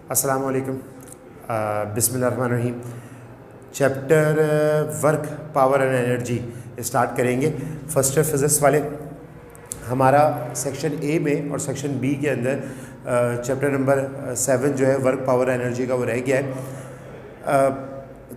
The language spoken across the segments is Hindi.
अस्सलाम वालेकुम। बिस्मिल्लाहिर्रहमानिर्रहीम। Chapter work power and energy start करेंगे। फर्स्ट ईयर फिज़िक्स वाले हमारा सेक्शन ए में और सेक्शन बी के अंदर चैप्टर नंबर 7 जो है वर्क पावर एनर्जी का वो रह गया है।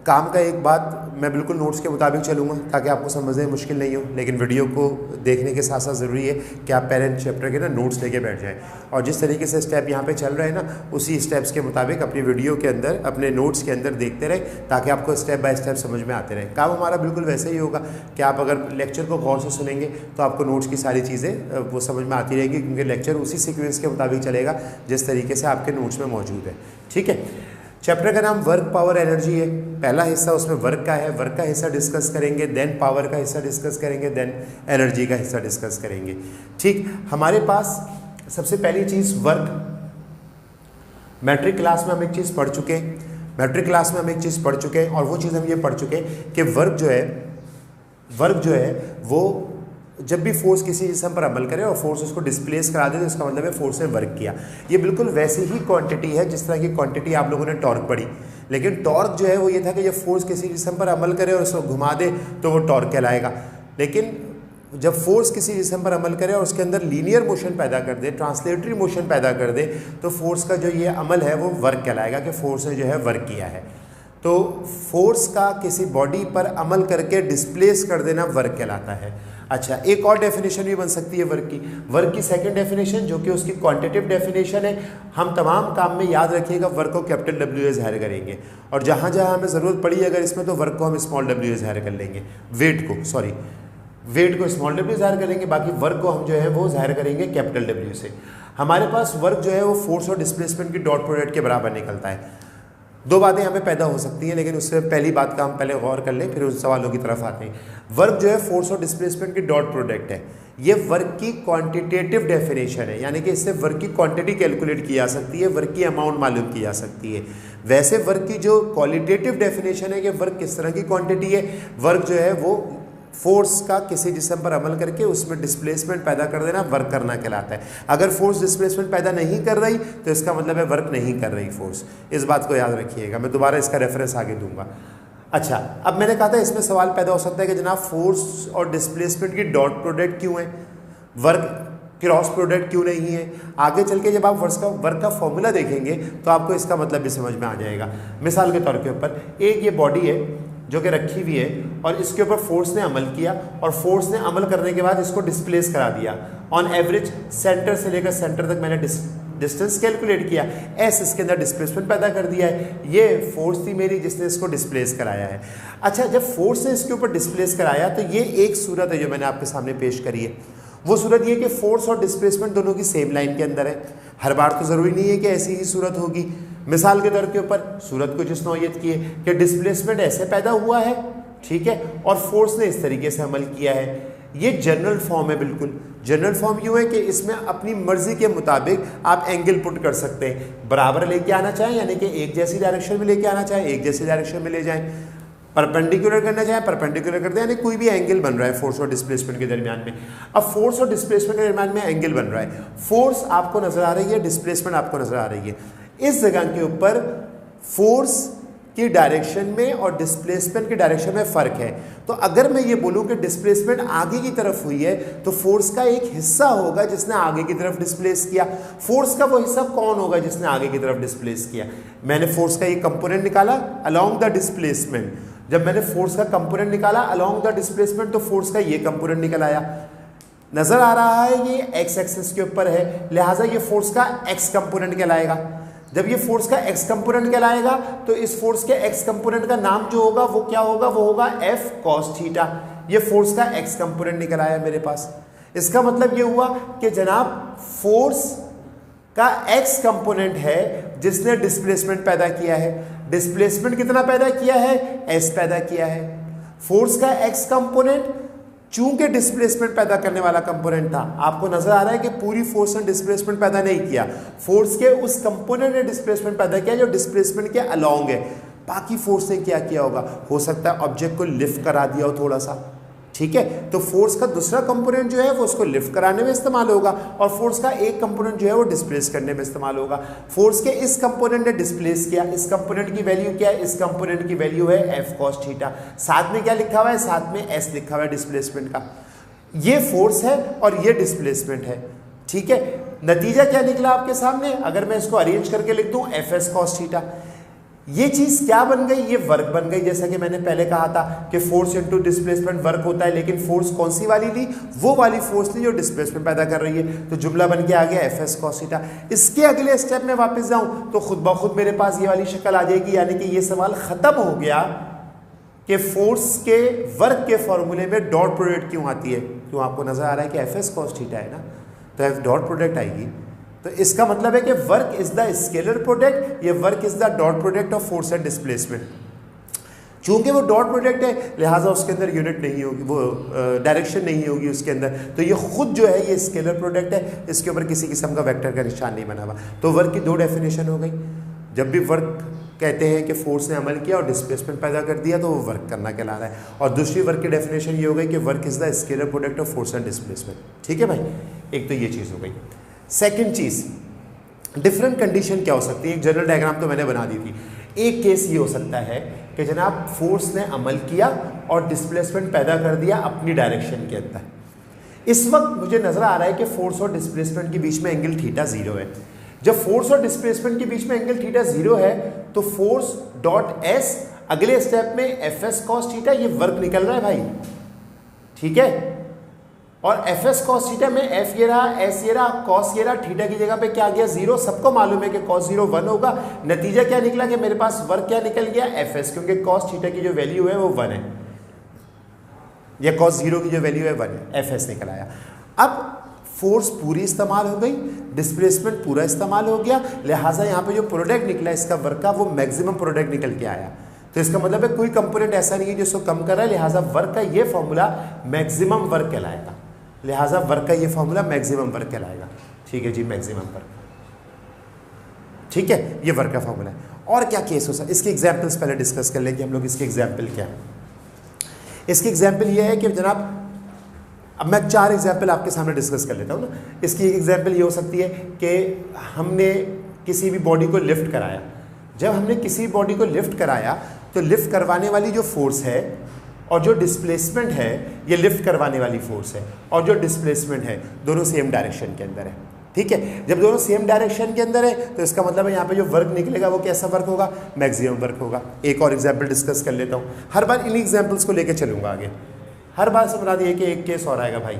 काम का एक बात, मैं बिल्कुल नोट्स के मुताबिक चलूँगा ताकि आपको समझने में मुश्किल नहीं हो, लेकिन वीडियो को देखने के साथ साथ ज़रूरी है कि आप पहले चैप्टर के ना नोट्स लेके बैठ जाएं और जिस तरीके से स्टेप यहाँ पे चल रहे हैं ना उसी स्टेप्स के मुताबिक अपनी वीडियो के अंदर अपने नोट्स के अंदर देखते रहें ताकि आपको स्टेप बाय स्टेप समझ में आते रहें। काम हमारा बिल्कुल वैसे ही होगा कि आप अगर लेक्चर को गौर से सुनेंगे तो आपको नोट्स की सारी चीज़ें वो समझ में आती रहेगी, क्योंकि लेक्चर उसी सीक्वेंस के मुताबिक चलेगा जिस तरीके से आपके नोट्स में मौजूद है। ठीक है, चैप्टर का नाम वर्क पावर एनर्जी है। पहला हिस्सा उसमें वर्क का है, वर्क का हिस्सा डिस्कस करेंगे, देन पावर का हिस्सा डिस्कस करेंगे, देन एनर्जी का हिस्सा डिस्कस करेंगे। ठीक, हमारे पास सबसे पहली चीज़ वर्क। मैट्रिक क्लास में हम एक चीज़ पढ़ चुके हैं और वो चीज़ हम ये पढ़ चुके हैं कि वर्क जो है वो जब भी फोर्स किसी जिस्म पर अमल करे और फोर्स उसको डिस्प्लेस करा दे तो इसका मतलब है फोर्स ने वर्क किया। ये बिल्कुल वैसी ही क्वांटिटी है जिस तरह की क्वांटिटी आप लोगों ने टॉर्क पढ़ी, लेकिन टॉर्क जो है वो ये था कि जब फोर्स किसी जिस्म पर अमल करे और उसको घुमा दे तो वो टॉर्क कहलाएगा। लेकिन जब फोर्स किसी जिस्म पर अमल करे और उसके अंदर लीनियर मोशन पैदा कर दे, ट्रांसलेटरी मोशन पैदा कर दे, तो फोर्स का जो ये अमल है वो वर्क कहलाएगा कि फोर्स ने जो है वर्क किया है। तो फोर्स का किसी बॉडी पर अमल करके डिस्प्लेस कर देना वर्क कहलाता है। अच्छा, एक और डेफिनेशन भी बन सकती है वर्क की सेकंड डेफिनेशन जो कि उसकी क्वांटिटेटिव डेफिनेशन है। हम तमाम काम में याद रखिएगा वर्क को कैपिटल W से ज़ाहिर करेंगे और जहाँ जहाँ हमें ज़रूरत पड़ी अगर इसमें तो वर्क को हम स्मॉल w से ज़ाहिर कर लेंगे, वेट को स्मॉल w ज़ाहिर करेंगे, बाकी वर्क को हम जो है वो ज़ाहिर करेंगे कैपिटल W से। हमारे पास वर्क जो है वो फोर्स और डिस्प्लेसमेंट की डॉट प्रोडक्ट के बराबर निकलता है। दो बातें यहाँ पे पैदा हो सकती हैं, लेकिन उससे पहली बात का हम पहले गौर कर लें, फिर उन सवालों की तरफ आते हैं। वर्क जो है फोर्स और डिस्प्लेसमेंट की डॉट प्रोडक्ट है। ये वर्क की क्वांटिटेटिव डेफिनेशन है, यानी कि इससे वर्क की क्वांटिटी कैलकुलेट की जा सकती है, वर्क की अमाउंट मालूम की जा सकती है। वैसे वर्क की जो क्वालिटेटिव डेफिनेशन है कि वर्क किस तरह की क्वांटिटी है, वर्क जो है वो फोर्स का किसी जिस्म पर अमल करके उसमें डिस्प्लेसमेंट पैदा कर देना वर्क करना कहलाता है। अगर फोर्स डिस्प्लेसमेंट पैदा नहीं कर रही तो इसका मतलब है वर्क नहीं कर रही फोर्स। इस बात को याद रखिएगा, मैं दोबारा इसका रेफरेंस आगे दूंगा। अच्छा, अब मैंने कहा था इसमें सवाल पैदा हो सकता है कि जनाब फोर्स और डिस्प्लेसमेंट की डॉट प्रोडक्ट क्यों है, वर्क क्रॉस प्रोडक्ट क्यों नहीं है। आगे चल के जब आप वर्क का फॉर्मूला देखेंगे तो आपको इसका मतलब भी समझ में आ जाएगा। मिसाल के तौर के ऊपर एक ये बॉडी है जो कि रखी हुई है और इसके ऊपर फोर्स ने अमल किया और फोर्स ने अमल करने के बाद इसको डिस्प्लेस करा दिया। ऑन एवरेज सेंटर से लेकर सेंटर तक मैंने डिस्टेंस कैलकुलेट किया, एस इसके अंदर डिस्प्लेसमेंट पैदा कर दिया है। ये फोर्स थी मेरी जिसने इसको डिस्प्लेस कराया है। अच्छा, जब फोर्स ने इसके ऊपर डिस्प्लेस कराया तो ये एक सूरत है जो मैंने आपके सामने पेश करी है। वो सूरत ये कि फोर्स और डिस्प्लेसमेंट दोनों की सेम लाइन के अंदर है। हर बार तो ज़रूरी नहीं है कि ऐसी ही सूरत होगी। मिसाल के तौर के ऊपर सूरत कुछ इस नौयत की है कि डिस्प्लेसमेंट ऐसे पैदा हुआ है, ठीक है, और फोर्स ने इस तरीके से अमल किया है। ये जनरल फॉर्म है, बिल्कुल जनरल फॉर्म यूँ है कि इसमें अपनी मर्जी के मुताबिक आप एंगल पुट कर सकते हैं। बराबर लेके आना चाहें यानी कि एक जैसी डायरेक्शन में लेके आना चाहें एक जैसी डायरेक्शन में ले जाएं, परपेंडिकुलर करना चाहें परपेंडिकुलर कर दें, यानी कोई भी एंगल बन रहा है फोर्स और डिस्प्लेसमेंट के दरमियान में। अब फोर्स और डिस्प्लेसमेंट के दरमियान में एंगल बन रहा है, फोर्स आपको नजर आ रही है, डिस्प्लेसमेंट आपको नजर आ रही है। इस जगह के ऊपर फोर्स की डायरेक्शन में और डिस्प्लेसमेंट की डायरेक्शन में फ़र्क है। तो अगर मैं ये बोलूँ कि डिस्प्लेसमेंट आगे की तरफ हुई है तो फोर्स का एक हिस्सा होगा जिसने आगे की तरफ डिस्प्लेस किया। फोर्स का वो हिस्सा कौन होगा जिसने आगे की तरफ डिस्प्लेस किया? मैंने फोर्स का ये कंपोनेंट निकाला अलोंग द डिस्प्लेसमेंट। जब मैंने फोर्स का कंपोनेंट निकाला अलोंग द डिस्प्लेसमेंट तो फोर्स का ये कंपोनेंट निकल आया। नजर आ रहा है ये एक्स एक्सिस के ऊपर है, लिहाजा ये फोर्स का एक्स कंपोनेंट कहलाएगा। जब ये फोर्स का एक्स कंपोनेंट कहलाएगा तो इस फोर्स के एक्स कंपोनेंट का नाम जो होगा वो क्या होगा, वो होगा एफ कॉस थीटा। ये फोर्स का एक्स कंपोनेंट निकल आया मेरे पास। इसका मतलब ये हुआ कि जनाब फोर्स का एक्स कंपोनेंट है जिसने डिस्प्लेसमेंट पैदा किया है। डिस्प्लेसमेंट कितना पैदा किया है? एस पैदा किया है। फोर्स का एक्स कंपोनेंट चूंकि डिस्प्लेसमेंट पैदा करने वाला कंपोनेंट था, आपको नजर आ रहा है कि पूरी फोर्स ने डिस्प्लेसमेंट पैदा नहीं किया, फोर्स के उस कंपोनेंट ने डिस्प्लेसमेंट पैदा किया जो डिस्प्लेसमेंट के अलोंग है। बाकी फोर्स ने क्या किया होगा? हो सकता है ऑब्जेक्ट को लिफ्ट करा दिया हो थोड़ा सा, ठीक है। तो फोर्स का दूसरा कंपोनेंट जो है वो उसको लिफ्ट कराने में इस्तेमाल होगा और फोर्स का एक कंपोनेंट जो है वो डिस्प्लेस करने में इस्तेमाल होगा। फोर्स के इस कंपोनेंट ने डिस्प्लेस किया, इस कंपोनेंट की वैल्यू क्या है, इस कंपोनेंट की वैल्यू है एफ कॉस थीटा। साथ में क्या लिखा हुआ है, साथ में एस लिखा हुआ है डिस्प्लेसमेंट का। ये फोर्स है और ये डिस्प्लेसमेंट है, ठीक है। नतीजा क्या निकला आपके सामने, अगर मैं इसको अरेंज करके लिख दूं एफ एस कॉस थीटा, ये चीज क्या बन गई, ये वर्क बन गई। जैसा कि मैंने पहले कहा था कि फोर्स इनटू डिस्प्लेसमेंट वर्क होता है, लेकिन फोर्स कौन सी वाली ली, वो वाली फोर्स ली जो डिस्प्लेसमेंट पैदा कर रही है। तो जुमला बन के आ गया एफ एस कॉस थीटा। इसके अगले स्टेप में वापस जाऊं तो खुद ब खुद मेरे पास ये वाली शक्ल आ जाएगी, यानी कि ये सवाल खत्म हो गया कि फोर्स के वर्क के फॉर्मूले में डॉट प्रोडक्ट क्यों आती है। क्यों, आपको नजर आ रहा है कि एफ एस कॉस थीटा है ना, तो एफ डॉट प्रोडक्ट आएगी। तो इसका मतलब है कि work is the scalar product, ये work is the dot product of force and displacement. चूंकि वो डॉट प्रोडक्ट है लिहाजा उसके अंदर यूनिट नहीं होगी, वो डायरेक्शन नहीं होगी उसके अंदर, तो ये खुद जो है ये स्केलर प्रोडक्ट है, इसके ऊपर किसी किस्म का वेक्टर का निशान नहीं बना हुआ। तो वर्क की दो डेफिनेशन हो गई। जब भी वर्क कहते हैं कि फोर्स ने अमल किया और डिस्प्लेसमेंट पैदा कर दिया तो वो वर्क करना कहला रहा है। और दूसरी वर्क की डेफिनेशन ये हो गई कि work is the scalar product of force and displacement. ठीक है भाई, एक तो ये चीज़ हो गई। सेकंड चीज़, डिफरेंट कंडीशन क्या हो सकती है, एक जनरल डायग्राम तो मैंने बना दी थी। एक केस ये हो सकता है कि जनाब फोर्स ने अमल किया और डिस्प्लेसमेंट पैदा कर दिया अपनी डायरेक्शन के अंदर। इस वक्त मुझे नजर आ रहा है कि फोर्स और डिस्प्लेसमेंट के बीच में एंगल थीटा जीरो है। जब फोर्स और डिस्प्लेसमेंट के बीच में एंगल थीटा जीरो है तो फोर्स डॉट एस, अगले स्टेप में एफ एस कॉस थीटा, ये वर्क निकल रहा है भाई, ठीक है। और एफ एस कॉस थीटा में एफ ये रहा, एस ये रहा, कॉस ये रहा, थीटा की जगह पे क्या आ गया, जीरो। सबको मालूम है कि कॉस जीरो 1 होगा। नतीजा क्या निकला कि मेरे पास वर्क क्या निकल गया, एफ एस, क्योंकि कॉस थीटा की जो वैल्यू है वो 1 है, या कॉस जीरो की जो वैल्यू है 1 है, एफ एस निकल आया। अब फोर्स पूरी इस्तेमाल हो गई, डिस्प्लेसमेंट पूरा इस्तेमाल हो गया, लिहाजा यहाँ पे जो प्रोडक्ट निकला इसका वर्क का वो मैक्सिमम प्रोडक्ट निकल के आया। तो इसका मतलब है कोई कंपोनेंट ऐसा नहीं है जो इसको कम कर रहा है, लिहाजा वर्क का ये फॉर्मूला मैक्सिमम वर्क कहलाएगा। लिहाजा वर्क का ये फॉर्मूला मैक्सिमम वर्क कहलाएगा। ठीक है जी, मैक्सिमम वर्क, ठीक है, ये वर्क का फॉर्मूला है। और क्या केस हो सकता है, इसके एग्जाम्पल्स पहले डिस्कस कर लेंगे हम लोग। इसके एग्जाम्पल क्या है, इसकी एग्जाम्पल ये है कि जनाब, अब मैं 4 एग्जाम्पल आपके सामने डिस्कस कर लेता हूँ ना। इसकी एक एग्जाम्पल ये हो सकती है कि हमने किसी भी बॉडी को लिफ्ट कराया। जब हमने किसी बॉडी को लिफ्ट कराया तो लिफ्ट करवाने वाली जो फोर्स है और जो डिस्प्लेसमेंट है, ये लिफ्ट करवाने वाली फोर्स है और जो डिस्प्लेसमेंट है दोनों सेम डायरेक्शन के अंदर है। ठीक है, जब दोनों सेम डायरेक्शन के अंदर है तो इसका मतलब है यहाँ पे जो वर्क निकलेगा वो कैसा वर्क होगा, मैक्सिमम वर्क होगा। एक और एग्जाम्पल डिस्कस कर लेता हूँ, हर बार इन एग्जाम्पल्स को लेकर चलूँगा आगे। हर बार से बता दिए कि एक केस और आएगा भाई,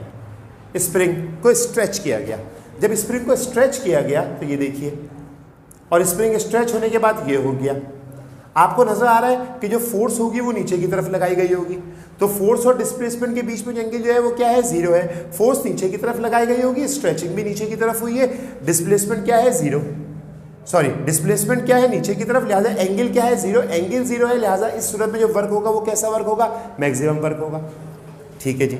स्प्रिंग को स्ट्रेच किया गया। जब स्प्रिंग को स्ट्रेच किया गया तो ये देखिए, और स्प्रिंग स्ट्रेच होने के बाद ये हो गया। आपको नजर आ रहा है कि जो फोर्स होगी वो नीचे की तरफ लगाई गई होगी, तो फोर्स और डिस्प्लेसमेंट के बीच में एंगल जो है वो क्या है, जीरो है। फोर्स नीचे की तरफ लगाई गई होगी, स्ट्रेचिंग भी नीचे की तरफ हुई है, डिस्प्लेसमेंट क्या है, जीरो, सॉरी डिस्प्लेसमेंट क्या है, नीचे की तरफ, लिहाजा एंगल क्या है, जीरो, एंगल जीरो है, लिहाजा इस सूरत में जो वर्क होगा वो कैसा वर्क होगा, मैक्सिमम वर्क होगा। ठीक है जी,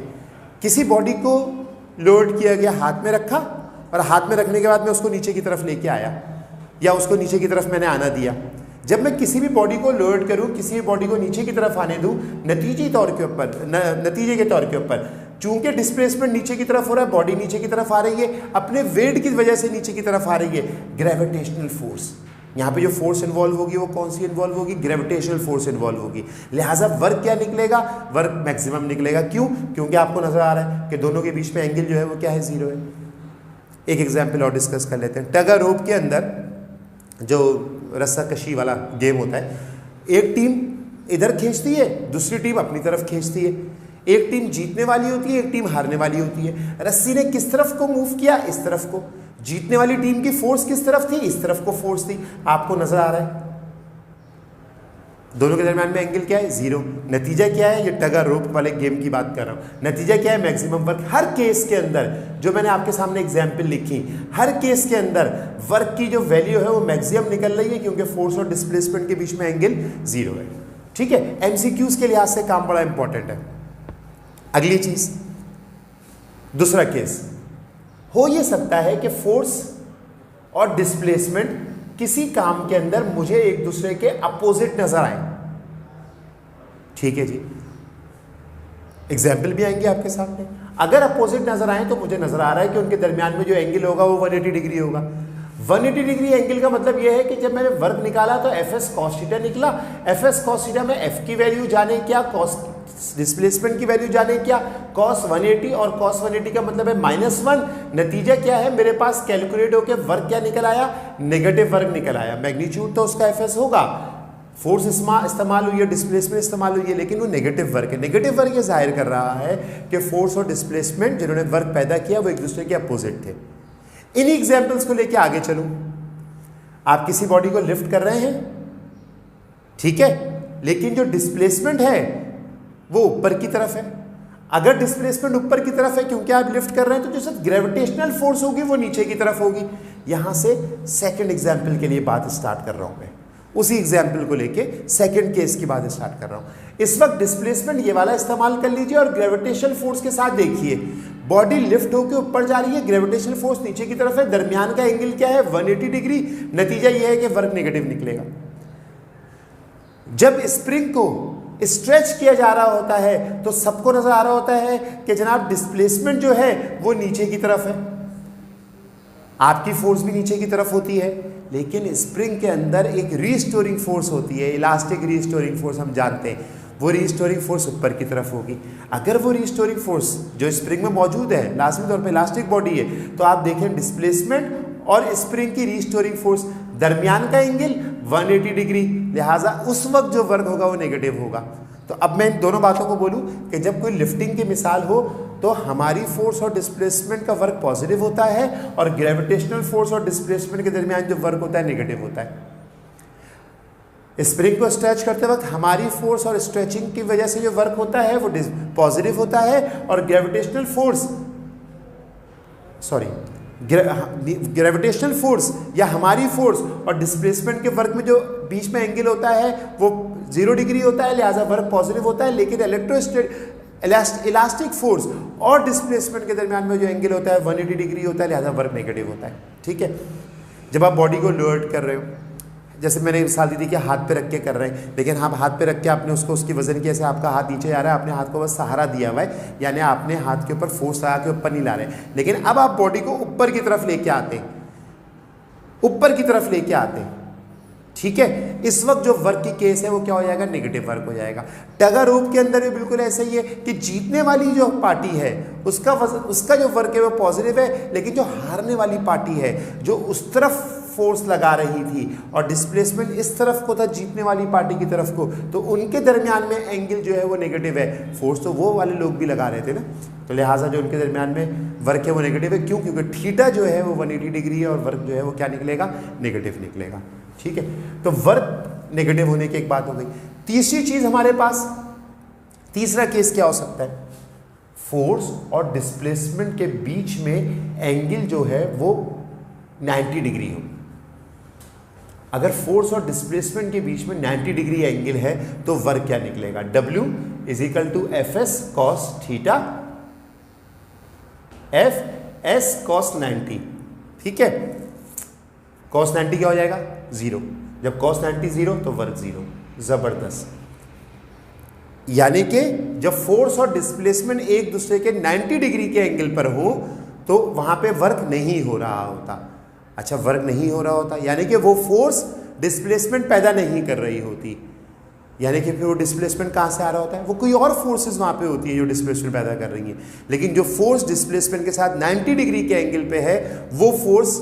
किसी बॉडी को लोड किया गया, हाथ में रखा, और हाथ में रखने के बाद मैं उसको नीचे की तरफ लेके आया, या उसको नीचे की तरफ मैंने आना दिया। जब मैं किसी भी बॉडी को लोड करूं, किसी भी बॉडी को नीचे की तरफ आने दूं, नतीजे के तौर के ऊपर चूंकि डिस्प्लेसमेंट नीचे की तरफ हो रहा है, बॉडी नीचे की तरफ आ रही है, अपने वेट की वजह से नीचे की तरफ आ रही है, ग्रेविटेशनल फोर्स। यहाँ पे जो फोर्स इन्वॉल्व होगी वो कौन सी इन्वॉल्व होगी, ग्रेविटेशनल फोर्स इन्वॉल्व होगी। लिहाजा वर्क क्या निकलेगा, वर्क मैक्सिमम निकलेगा। क्यों, क्योंकि आपको नजर आ रहा है कि दोनों के बीच में एंगल जो है वो क्या है, जीरो है। एक एग्जाम्पल और डिस्कस कर लेते हैं। टग और रोप के अंदर जो रस्सा कशी वाला गेम होता है, एक टीम इधर खींचती है, दूसरी टीम अपनी तरफ खींचती है। एक टीम जीतने वाली होती है, एक टीम हारने वाली होती है। रस्सी ने किस तरफ को मूव किया, इस तरफ को। जीतने वाली टीम की फोर्स किस तरफ थी, इस तरफ को फोर्स थी। आपको नजर आ रहा है दोनों के दरमियान में एंगल क्या है, जीरो। नतीजा क्या है, ये टग और रोप वाले गेम की बात कर रहा हूँ। नतीजा क्या है, मैक्सिमम वर्क। हर केस के अंदर जो मैंने आपके सामने एग्जाम्पल लिखी, हर केस के अंदर वर्क की जो वैल्यू है वो मैक्सिमम निकल रही है, क्योंकि फोर्स और डिस्प्लेसमेंट के बीच में एंगल जीरो है। ठीक है, एमसीक्यूज के लिहाज से काम बड़ा इंपॉर्टेंट है। अगली चीज, दूसरा केस हो ये सकता है कि फोर्स और डिस्प्लेसमेंट किसी काम के अंदर मुझे एक दूसरे के अपोजिट नजर आए। ठीक है जी, एग्जाम्पल भी आएंगे आपके सामने। अगर अपोजिट नजर आए तो मुझे नजर आ रहा है कि उनके दरमियान में जो एंगल होगा वो 180 डिग्री होगा। 180 डिग्री एंगल का मतलब यह है कि जब मैंने वर्क निकाला तो एफ एस कॉस थीटा निकला। एफ एस कॉस थीटा में एफ की वैल्यू जाने क्या, कॉस डिस्प्लेसमेंट की वैल्यू जाने क्या, कॉस 180 और कॉस 180 का मतलब है -1। नतीजा क्या है मेरे पास कैलकुलेट होकर वर्क क्या निकल आया, नेगेटिव वर्क निकल आया। मैग्नीट्यूड तो उसका एफ एस होगा, फोर्स इस्तेमाल हुई है, डिस्प्लेसमेंट इस्तेमाल हुई है, लेकिन वो नेगेटिव वर्क है। नेगेटिव वर्क ये जाहिर कर रहा है कि फोर्स और डिस्प्लेसमेंट जिन्होंने वर्क पैदा किया वो एक दूसरे के अपोजिट थे। इन्हीं एग्जाम्पल्स को लेके आगे चलूं। आप किसी बॉडी को लिफ्ट कर रहे हैं, ठीक है, लेकिन जो डिस्प्लेसमेंट है वो ऊपर की तरफ है। अगर डिस्प्लेसमेंट ऊपर की तरफ है क्योंकि आप लिफ्ट कर रहे हैं, तो जो सब ग्रेविटेशनल फोर्स होगी वो नीचे की तरफ होगी। यहां से सेकंड एग्जाम्पल के लिए बात स्टार्ट कर रहा हूं मैं, उसी एग्जाम्पल को लेके सेकंड केस की बात स्टार्ट कर रहा हूं। इस वक्त डिस्प्लेसमेंट ये वाला इस्तेमाल कर लीजिए और ग्रेविटेशनल फोर्स के साथ देखिए, बॉडी लिफ्ट होकर ऊपर जा रही है, ग्रेविटेशनल फोर्स नीचे की तरफ है, दरमियान का एंगल क्या है 180 डिग्री। नतीजा यह है कि वर्क नेगेटिव निकलेगा। जब स्प्रिंग को स्ट्रेच किया जा रहा होता है तो सबको नजर आ रहा होता है कि जनाब डिस्प्लेसमेंट जो है वो नीचे की तरफ है, आपकी फोर्स भी नीचे की तरफ होती है, लेकिन स्प्रिंग के अंदर एक रीस्टोरिंग फोर्स होती है, इलास्टिक रीस्टोरिंग फोर्स हम जानते हैं, वो रीस्टोरिंग फोर्स ऊपर की तरफ होगी। अगर वो रीस्टोरिंग फोर्स जो स्प्रिंग में मौजूद है, लाजमी तौर पे इलास्टिक बॉडी है, तो आप देखें डिस्प्लेसमेंट और स्प्रिंग की रीस्टोरिंग फोर्स, दरमियान का एंगल 180 डिग्री, लिहाजा उस वक्त जो वर्क होगा वो नेगेटिव होगा। तो अब मैं इन दोनों बातों को बोलूं कि जब कोई लिफ्टिंग की मिसाल हो तो हमारी फोर्स और डिस्प्लेसमेंट का वर्क पॉजिटिव होता है और ग्रेविटेशनल फोर्स और डिस्प्लेसमेंट के दरमियान जो वर्क होता है नेगेटिव होता है। स्प्रिंग को स्ट्रेच करते वक्त हमारी फोर्स और स्ट्रेचिंग की वजह से जो वर्क होता है वो पॉजिटिव होता है और ग्रेविटेशनल फोर्स या हमारी फोर्स और डिस्प्लेसमेंट के वर्क में जो बीच में एंगल होता है वो 0 डिग्री होता है, लिहाजा वर्क पॉजिटिव होता है। लेकिन इलास्टिक फोर्स और डिस्प्लेसमेंट के दरमियान में जो एंगल होता है 180 डिग्री होता है, लिहाजा वर्क नेगेटिव होता है। ठीक है, जब आप बॉडी को लोअर कर रहे हो, जैसे मैंने मिसाल दी थी कि हाथ पे रख के कर रहे हैं, लेकिन आप हाथ पे रख के आपने उसकी वजन की, ऐसे आपका हाथ नीचे आ रहा है, आपने हाथ को बस सहारा दिया हुआ है, यानी आपने हाथ के ऊपर फोर्स लगा के ऊपर नहीं ला रहे हैं। लेकिन अब आप बॉडी को ऊपर की तरफ लेके आते हैं, ऊपर की तरफ लेके आते हैं, ठीक है, इस वक्त जो वर्क की केस है वो क्या हो जाएगा, नेगेटिव वर्क हो जाएगा। टगर रोप के अंदर भी बिल्कुल ऐसा ही है कि जीतने वाली जो पार्टी है उसका जो वर्क है वो पॉजिटिव है, लेकिन जो हारने वाली पार्टी है जो उस तरफ फोर्स लगा रही थी और डिस्प्लेसमेंट इस तरफ को था जीतने वाली पार्टी की तरफ को, तो उनके दरमियान में एंगल जो है वो नेगेटिव है। फोर्स तो वो वाले लोग भी लगा रहे थे ना, तो लिहाजा जो उनके दरमियान में वर्क है वो नेगेटिव है। क्यों? क्योंकि थीटा जो है वो 180 डिग्री है और वर्क जो है वो क्या निकलेगा, नेगेटिव निकलेगा। ठीक है, तो वर्क नेगेटिव होने की एक बात हो गई। तीसरी चीज हमारे पास, तीसरा केस क्या हो सकता है, फोर्स और डिस्प्लेसमेंट के बीच में एंगल जो है वो 90 डिग्री हो। अगर फोर्स और डिस्प्लेसमेंट के बीच में 90 डिग्री एंगल है तो वर्क क्या निकलेगा, W = Fs cos theta Fs cos 90। ठीक है, cos 90 क्या हो जाएगा, 0। जब cos 90 0 तो वर्क 0। जबरदस्त, यानी कि जब फोर्स और डिस्प्लेसमेंट एक दूसरे के 90 डिग्री के एंगल पर हो तो वहां पे वर्क नहीं हो रहा होता। अच्छा, वर्क नहीं हो रहा होता यानी कि वो फोर्स डिस्प्लेसमेंट पैदा नहीं कर रही होती, यानी कि फिर वो डिस्प्लेसमेंट कहाँ से आ रहा होता है, वो कोई और फोर्सेस वहाँ पे होती है जो डिस्प्लेसमेंट पैदा कर रही हैं। लेकिन जो फोर्स डिस्प्लेसमेंट के साथ 90 डिग्री के एंगल पे है वो फोर्स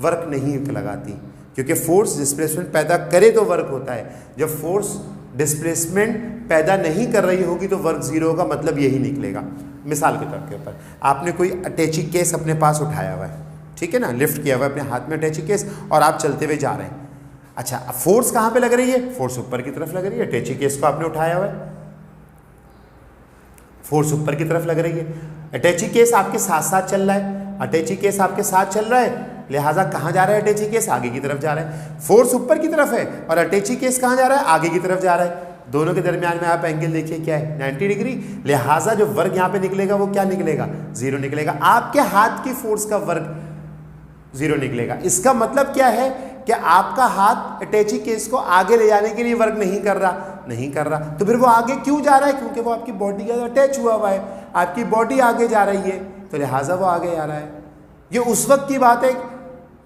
वर्क नहीं लगाती, क्योंकि फोर्स डिस्प्लेसमेंट पैदा करे तो वर्क होता है। जब फोर्स डिस्प्लेसमेंट पैदा नहीं कर रही होगी तो वर्क 0 होगा, मतलब यही निकलेगा। मिसाल के तौर के ऊपर आपने कोई अटैची केस अपने पास उठाया हुआ है, ठीक है ना, लिफ्ट किया हुआ है अपने हाथ में अटैची केस और आप चलते हुए जा रहे हैं। अच्छा, अब फोर्स कहां पे लग रही है, फोर्स ऊपर की तरफ लग रही है। अटैची केस को आपने उठाया हुआ है, फोर्स ऊपर की तरफ लग रही है। अटैची केस आपके साथ साथ चल रहा है, अटैची केस आपके साथ चल रहा है, लिहाजा कहां जा रहा है अटैची केस, आगे की तरफ जा रहा है। फोर्स ऊपर की तरफ है और अटैची केस कहां जा रहा है, आगे की तरफ जा रहा है। दोनों के दरमियान में आप एंगल देखिए क्या है, 90 डिग्री, लिहाजा जो वर्क यहाँ पे निकलेगा वो क्या निकलेगा, 0 निकलेगा। आपके हाथ की फोर्स का वर्क 0 निकलेगा। इसका मतलब क्या है कि आपका हाथ अटैची केस को आगे ले जाने के लिए वर्क नहीं कर रहा, नहीं कर रहा, तो फिर वो आगे क्यों जा रहा है? क्योंकि वो आपकी बॉडी के साथ अटैच हुआ हुआ है, आपकी बॉडी आगे जा रही है, तो लिहाजा वो आगे आ रहा है। ये उस वक्त की बात है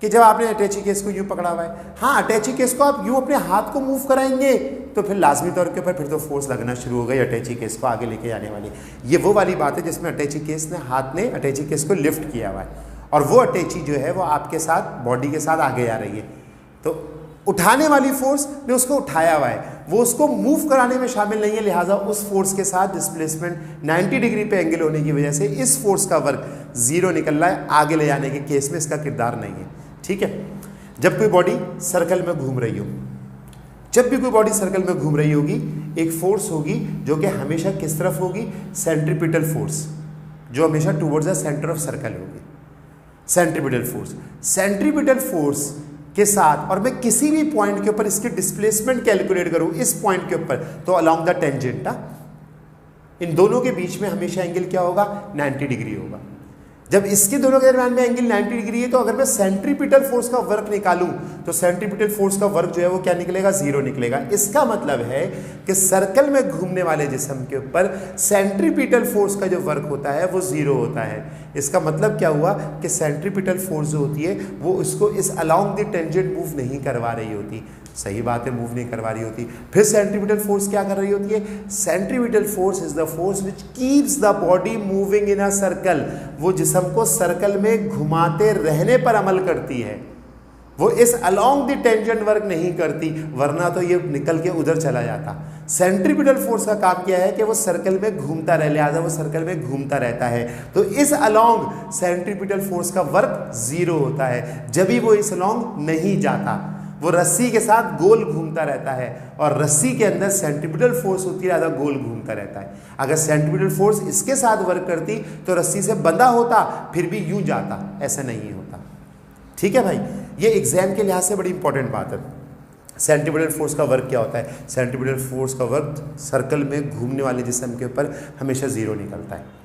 कि जब आपने अटैची केस को यूँ पकड़ा हुआ है। हाँ, अटैची केस को आप यूँ अपने हाथ को मूव कराएंगे तो फिर लाजमी तौर के ऊपर फिर तो फोर्स लगना शुरू हो गई अटैची केस को आगे लेके जाने वाली। ये वो वाली बात है जिसमें अटैची केस ने हाथ ने अटैची केस को लिफ्ट किया हुआ है और वो अटैची जो है वो आपके साथ बॉडी के साथ आगे आ रही है, तो उठाने वाली फोर्स ने उसको उठाया हुआ है, वो उसको मूव कराने में शामिल नहीं है, लिहाजा उस फोर्स के साथ डिस्प्लेसमेंट 90 डिग्री पे एंगल होने की वजह से इस फोर्स का वर्क जीरो निकल रहा है, आगे ले जाने के केस में इसका किरदार नहीं है। ठीक है, जब कोई बॉडी सर्कल में घूम रही हो, जब भी कोई बॉडी सर्कल में घूम रही होगी, एक फोर्स होगी जो कि हमेशा किस तरफ होगी? सेंट्रीपिटल फोर्स, जो हमेशा towards the centre of circle होगी, सेंट्रीपिटल फोर्स। सेंट्रीपिटल फोर्स के साथ और मैं किसी भी पॉइंट के ऊपर इसकी डिस्प्लेसमेंट कैलकुलेट करूं इस पॉइंट के ऊपर, तो अलोंग द टेंजेंट, इन दोनों के बीच में हमेशा एंगल क्या होगा? 90 डिग्री होगा। जब इसके दोनों के दरमियान में एंगल 90 डिग्री है, तो अगर मैं सेंट्रीपिटल फोर्स का वर्क निकालूं तो सेंट्रीपिटल फोर्स का वर्क जो है वो क्या निकलेगा? जीरो निकलेगा। इसका मतलब है कि सर्कल में घूमने वाले जिस्म के ऊपर सेंट्रीपिटल फोर्स का जो वर्क होता है वो जीरो होता है। इसका मतलब क्या हुआ कि सेंट्रीपिटल फोर्स जो होती है वो उसको इस अलोंग द टेंजेंट मूव नहीं करवा रही होती। सही बात है, मूव नहीं करवा रही होती। फिर सेंट्रीपिटल फोर्स क्या कर रही होती है? Centripetal force is the force which keeps the body moving in a circle. वो जिस्म को सर्कल में घुमाते रहने पर अमल करती है, वो इस अलोंग द टेंजेंट वर्क नहीं करती, वरना तो ये निकल के उधर चला जाता। सेंट्रीपिटल फोर्स का काम क्या है कि वो सर्कल में घूमता रहे, लिहाजा वो सर्कल में घूमता रहता है, तो इस अलोंग सेंट्रीपिटल फोर्स का वर्क जीरो होता है। जब भी वो इस अलोंग नहीं जाता, वो रस्सी के साथ गोल घूमता रहता है और रस्सी के अंदर सेंट्रीपिटल फोर्स होती है, ज़्यादा गोल घूमता रहता है। अगर सेंट्रीपिटल फोर्स इसके साथ वर्क करती तो रस्सी से बंधा होता, फिर भी यूं जाता, ऐसा नहीं होता। ठीक है भाई, ये एग्जाम के लिहाज से बड़ी इंपॉर्टेंट बात है। सेंट्रीपिटल फोर्स का वर्क क्या होता है? सेंट्रीपिटल फोर्स का वर्क सर्कल में घूमने वाले जिस्म के ऊपर हमेशा जीरो निकलता है।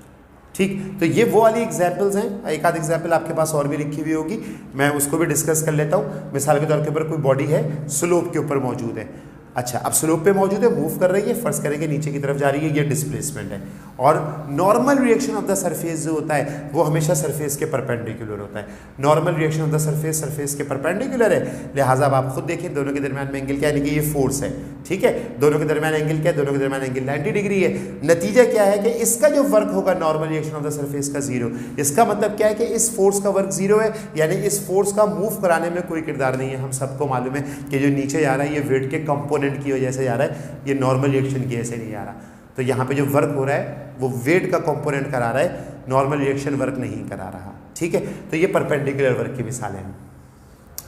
ठीक, तो ये वो वाली एग्जाम्पल्स हैं। एक आध एग्जाम्पल आपके पास और भी लिखी हुई होगी, मैं उसको भी डिस्कस कर लेता हूँ। मिसाल के तौर के ऊपर कोई बॉडी है, स्लोप के ऊपर मौजूद है। अच्छा, अब स्लोप पे मौजूद है, मूव कर रही है, फर्ज करेंगे नीचे की तरफ जा रही है, ये डिस्प्लेसमेंट है। और normal reaction of the surface जो होता है वो हमेशा सरफेस के परपेंडिकुलर होता है। Normal reaction of the surface surface के परपेंडिकुलर है, लिहाजा अब आप खुद देखें दोनों के दरमियान में एंगल क्या है, यानी कि ये फोर्स है। ठीक है, दोनों के दरमियान एंगल क्या है? दोनों के दरमियान एंगल 90 डिग्री है। नतीजा क्या है कि इसका जो वर्क होगा normal reaction of the surface का जीरो। इसका मतलब क्या है कि इस फोर्स का वर्क जीरो है, यानी इस फोर्स का मूव कराने में कोई किरदार नहीं है। हम सबको मालूम है कि जो नीचे जा रहा है ये वेट के कंपोनेंट की वजह से जा रहा है, ये नॉर्मल रिएक्शन की वजह से नहीं आ रहा। तो यहाँ पे जो वर्क हो रहा है वो वेट का कंपोनेंट करा रहा है, नॉर्मल रिएक्शन वर्क नहीं करा रहा। ठीक है, तो ये परपेंडिकुलर वर्क की मिसालें हैं।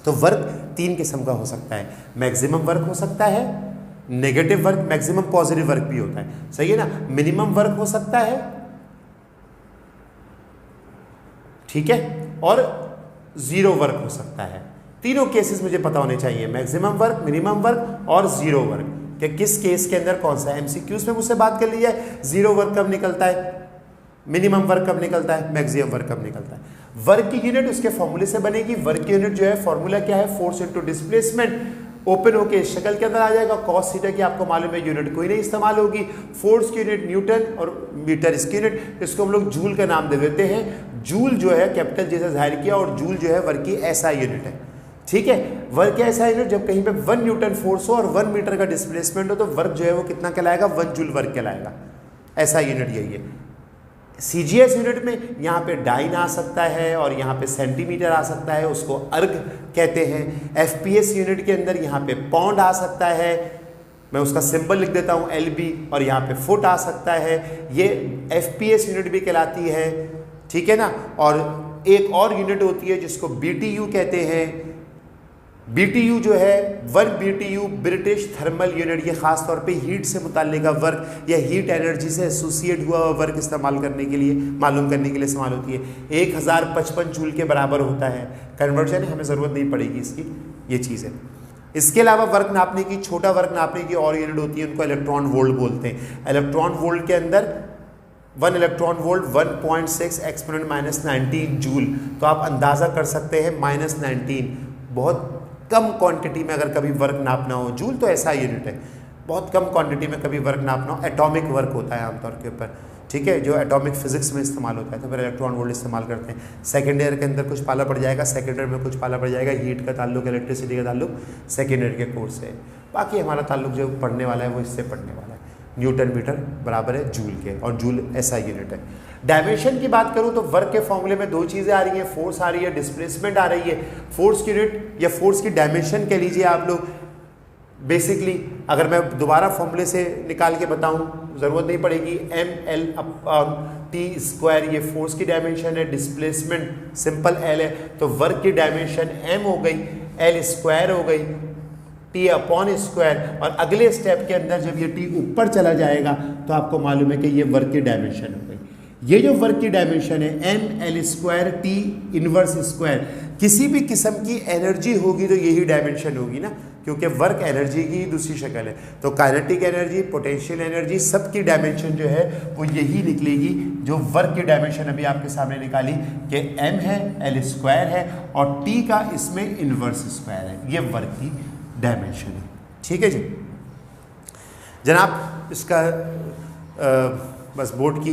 तो वर्क 3 किस्म का हो सकता है। मैक्सिमम वर्क हो सकता है, negative work, maximum positive work भी होता है, सही है ना। मिनिमम वर्क हो सकता है, ठीक है, और जीरो वर्क हो सकता है। तीनों केसेस मुझे पता होने चाहिए, मैक्सिमम वर्क, मिनिमम वर्क और जीरो वर्क, कि किस केस के अंदर कौन सा है। एमसीक्यूज में मुझसे बात कर ली है, जीरो वर्क कब निकलता है, मिनिमम वर्क कब निकलता है, मैक्सिमम वर्क कब निकलता है। वर्क की यूनिट उसके फॉर्मूले से बनेगी। वर्क की यूनिट जो है, फॉर्मूला क्या है? Force into displacement. ओपन होके इस शक्ल के अंदर आ जाएगा। कॉस थीटा की आपको मालूम है यूनिट कोई नहीं इस्तेमाल होगी। फोर्स की यूनिट न्यूटन और मीटर इसकी यूनिट, इसको हम लोग जूल का नाम दे देते हैं। जूल जो है कैपिटल जैसे जाहिर किया, और जूल जो है वर्क की ऐसा यूनिट है। ठीक है, वर्क की ऐसा यूनिट, जब कहीं पे 1 न्यूटन फोर्स हो और 1 मीटर का डिस्प्लेसमेंट हो तो वर्क जो है वो कितना कहलाएगा? 1 जूल वर्क कहलाएगा। ऐसा यूनिट यही है। सीजीएस यूनिट में यहाँ पे डाइन आ सकता है और यहाँ पे सेंटीमीटर आ सकता है, उसको अर्ग कहते हैं। एफपीएस यूनिट के अंदर यहाँ पे पाउंड आ सकता है, मैं उसका सिंबल लिख देता हूँ एलबी, और यहाँ पे फुट आ सकता है, ये एफपीएस यूनिट भी कहलाती है। ठीक है ना। और एक और यूनिट होती है जिसको बीटीयू कहते हैं। बीटीयू जो है, 1 बीटीयू ब्रिटिश थर्मल यूनिट, ये खास तौर पे हीट से मुताल्लिक वर्क या हीट एनर्जी से एसोसिएट हुआ वर्क इस्तेमाल करने के लिए, मालूम करने के लिए इस्तेमाल होती है। 1055 जूल के बराबर होता है। कन्वर्जन हमें ज़रूरत नहीं पड़ेगी इसकी, ये चीज़ है। इसके अलावा वर्क नापने की, छोटा वर्क नापने की और यूनिट होती है, उनको इलेक्ट्रॉन वोल्ट बोलते हैं। इलेक्ट्रॉन वोल्ट के अंदर 1 इलेक्ट्रॉन वोल्ट 1.6 एक्सपोनेंट -19 जूल। तो आप अंदाज़ा कर सकते हैं -19 बहुत कम क्वांटिटी में अगर कभी वर्क नापना हो, जूल तो ऐसा यूनिट है। बहुत कम क्वांटिटी में कभी वर्क नापना हो, एटॉमिक वर्क होता है आमतौर के ऊपर, ठीक है, जो एटॉमिक फिजिक्स में इस्तेमाल होता है, तो फिर इलेक्ट्रॉन वोल्ट इस्तेमाल करते हैं। सेकेंड ईयर के अंदर कुछ पाला पड़ जाएगा, सेकेंड ईयर में कुछ पाला पड़ जाएगा, हीट का ताल्लुक, इलेक्ट्रिसिटी का ताल्लुक सेकेंड ईयर के कोर्स से। बाकी हमारा ताल्लुक जो पढ़ने वाला है वो इससे पढ़ने वाला है। न्यूटन मीटर बराबर है जूल के, और जूल ऐसा यूनिट है। डायमेंशन की बात करूं तो वर्क के फॉर्मूले में दो चीज़ें आ रही हैं, फोर्स आ रही है, डिस्प्लेसमेंट आ रही है। फोर्स की यूनिट या फोर्स की डायमेंशन कह लीजिए आप लोग। बेसिकली अगर मैं दोबारा फॉर्मूले से निकाल के बताऊं, ज़रूरत नहीं पड़ेगी, ml/t², ये फोर्स की डायमेंशन है, डिस्प्लेसमेंट सिंपल l है, तो वर्क की डायमेंशन m हो गई, l² हो गई, t/²। और अगले स्टेप के अंदर जब ये t ऊपर चला जाएगा तो आपको मालूम है कि ये वर्क की डायमेंशन हो गई। ये जो वर्क की डायमेंशन है ml² t⁻², किसी भी किस्म की एनर्जी होगी तो यही डायमेंशन होगी ना, क्योंकि वर्क एनर्जी की दूसरी शक्ल है। तो काइनेटिक एनर्जी, पोटेंशियल एनर्जी, सब की डायमेंशन जो है वो यही निकलेगी जो वर्क की डायमेंशन अभी आपके सामने निकाली कि m है, l² है और t का इसमें इन्वर्स² है। ये वर्क की डायमेंशन है, ठीक है जी जनाब। इसका बस बोर्ड की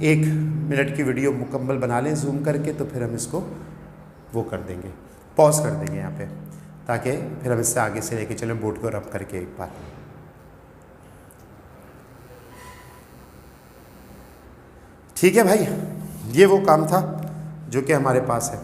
1 मिनट की वीडियो मुकम्मल बना लें जूम करके, तो फिर हम इसको वो कर देंगे, पॉज कर देंगे यहाँ पे, ताकि फिर हम इससे आगे से लेके चलें बोर्ड को रब करके एक बार। ठीक है भाई, ये वो काम था जो कि हमारे पास है।